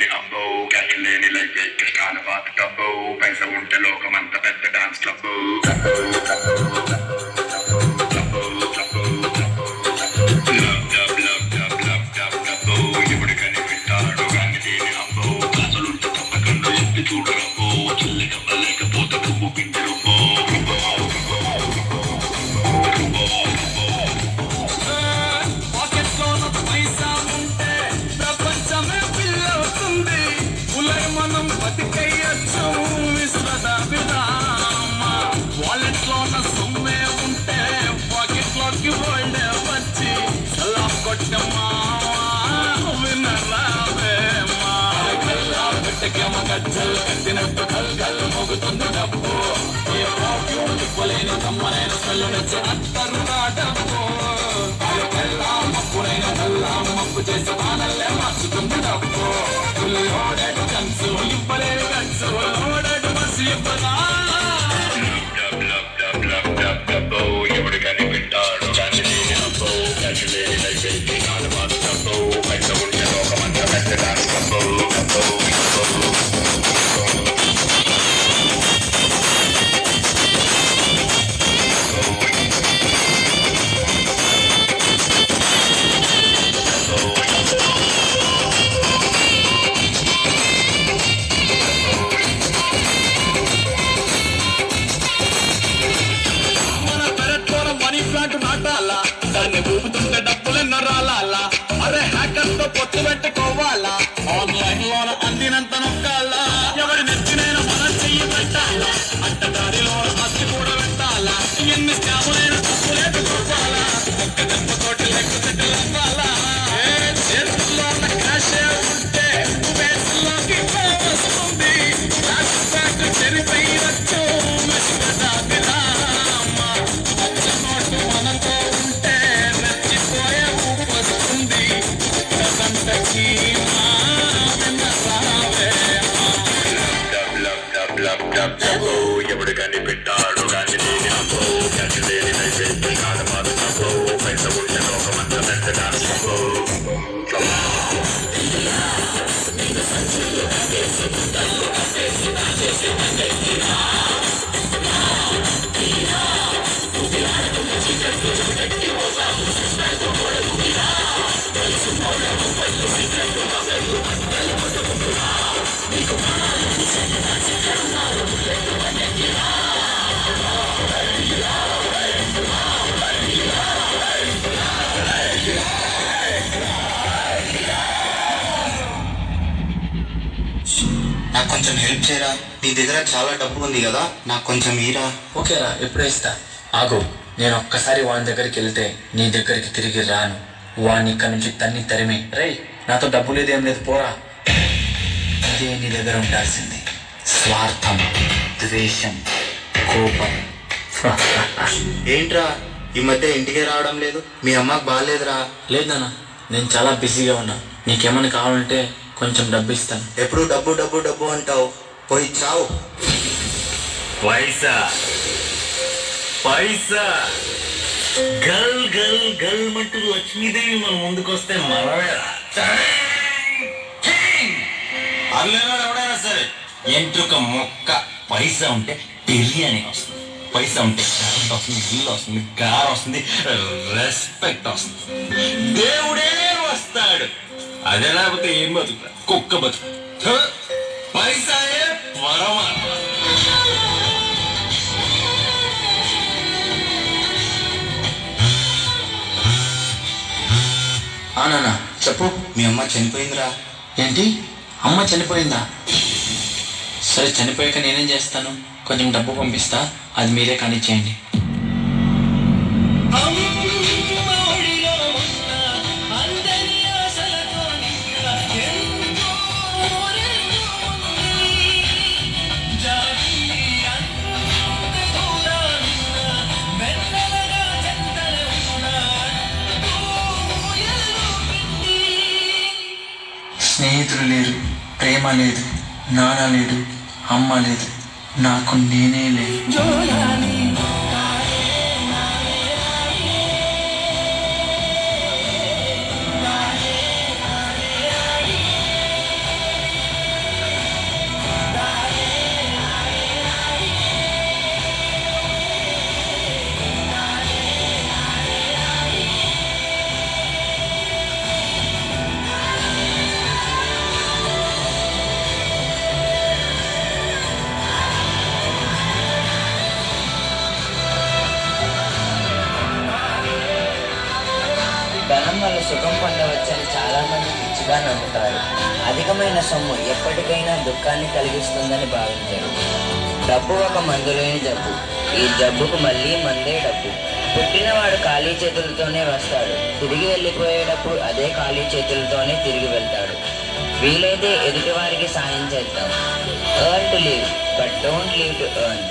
లేని అబ్బో క్యాష్ లేని లైఫ్ కృష్ణాన పాత డబ్బు పైస ఉంటే లోకం అంత పెద్ద డాన్స్ క్లబ్ ఇప్పుడు కనిపెట్టాడు కానీ లేని అబ్బో కాసులుంటే తప్పకుండా ఎత్తి చూడరబ్బో చెల్లిగా లేకపోతే పువ్వు పిండి రుబ్బో కట్టినట్టు కల్ కల్ మోగుతుంది డబ్బు ఏ పర్ఫ్యూమ్ తిప్పలేని కమ్మనైన స్మెల్ నచ్చే అత్తరుగా డబ్బు మప్పునైన కల్లా మప్పు చేసే వానల్లే మార్చుతుంది డబ్బు ఫుల్ లోడెడ్ గన్స్ ఇవ్వలేని గన్స్ లోడెడ్ బస్ ఇవ్వదా ఎవడు కనిపెట్టాడు కానీ లేని అబ్బో క్యాష్ లేని లైఫ్ డబ్బు పైస ఉంటే లోకమంతా పెద్ద డాన్స్ డబ్బు పొత్తు పెట్టుకోవాలా ఆన్లైన్ లోన అందినంత నొక్కాలా ఎవరి నెత్తినైనా మనం చెయ్యి పెట్టాలా అడ్డదారిలో అస్తి కూడా పెట్టాలా ఎన్ని స్కాములైన తప్పులేటు చూపాలా ఒక్క దెబ్బతోటి లెక్క సెటిల్ అవ్వాలా చేతుల్లో ఉన్న క్యాషే ఉంటే పేసులోకి వస్తుంది బ్యాక్ బ్యాక్ చెరిపోయచ్చు నోటు మనతో ఉంటే రెచ్చిపోయే ఊపు వస్తుంది ఎవడు కనిపెట్టాడు కానీ లేని అబ్బో క్యాష్ లేని లైఫ్ కాదు మాదు డబ్బు పైస ఉంటే లోకమంతా పెద్ద డాన్స్ నాకు కొంచెం హెల్ప్ చేయరా నీ దగ్గర చాలా డబ్బు ఉంది కదా నాకు కొంచెం ఈరా ఓకేరా ఎప్పుడే ఇస్తా ఆగు నేను ఒక్కసారి వాని దగ్గరికి వెళ్తే నీ దగ్గరికి తిరిగి రాను వాడిని ఇక్కడ నుంచి తన్ని తరిమి రేయ్ నాతో డబ్బు లేదు ఏం లేదు పోరా ఇదే నీ దగ్గర ఉండాల్సింది స్వార్థం ద్వేషం కోపం ఏంట్రా ఈ మధ్య ఇంటికే రావడం లేదు మీ అమ్మకు బాగాలేదురా లేదు నాన్న నేను చాలా బిజీగా ఉన్నా నీకేమైనా కావాలంటే కొంచెం డబ్బు ఇస్తాను ఎప్పుడు డబ్బు డబ్బు డబ్బు అంటావు పోయి చావు పైసా పైసా గల్ గల్ గల్ మంటూ లక్ష్మీదేవి మన ముందుకు వస్తే మనమేరా అల్లేనాడు ఎవడైనా సరే ఎంట్రుక మొక్క పైసా ఉంటే బిర్యానీ వస్తుంది పైసా ఉంటే కరెంట్ వస్తుంది ఇల్లు వస్తుంది కార్ వస్తుంది రెస్పెక్ట్ వస్తుంది దేవుడే వస్తాడు అదే లేకపోతే ఏం బతుకుతా కుక్క బతుకు పైసాయే పరమాత్మ నాన్న చెప్పు మీ అమ్మ చనిపోయిందిరా ఏంటి అమ్మ చనిపోయిందా సరే చనిపోయాక నేనేం చేస్తాను కొంచెం డబ్బు పంపిస్తా అది మీరే కానిచ్చేయండి స్నేహితులు లేరు ప్రేమ లేదు నాన్న లేడు అమ్మ లేదు నాకు నేనే లేదు వల్ల సుఖం పొందవచ్చని చాలా మంది పిచ్చిగా నమ్ముతారు. అధికమైన సొమ్ము ఎప్పటికైనా దుఃఖాన్ని కలిగిస్తుందని భావించారు. డబ్బు ఒక మందులేని జబ్బు. ఈ జబ్బుకు మళ్ళీ మందే డబ్బు. పుట్టినవాడు ఖాళీ చేతులతోనే వస్తాడు, తిరిగి వెళ్ళిపోయేటప్పుడు అదే ఖాళీ చేతులతోనే తిరిగి వెళ్తాడు. వీలైతే ఎదుటి వారికి సాయం చేద్దాం. Earn to live but don't live to earn.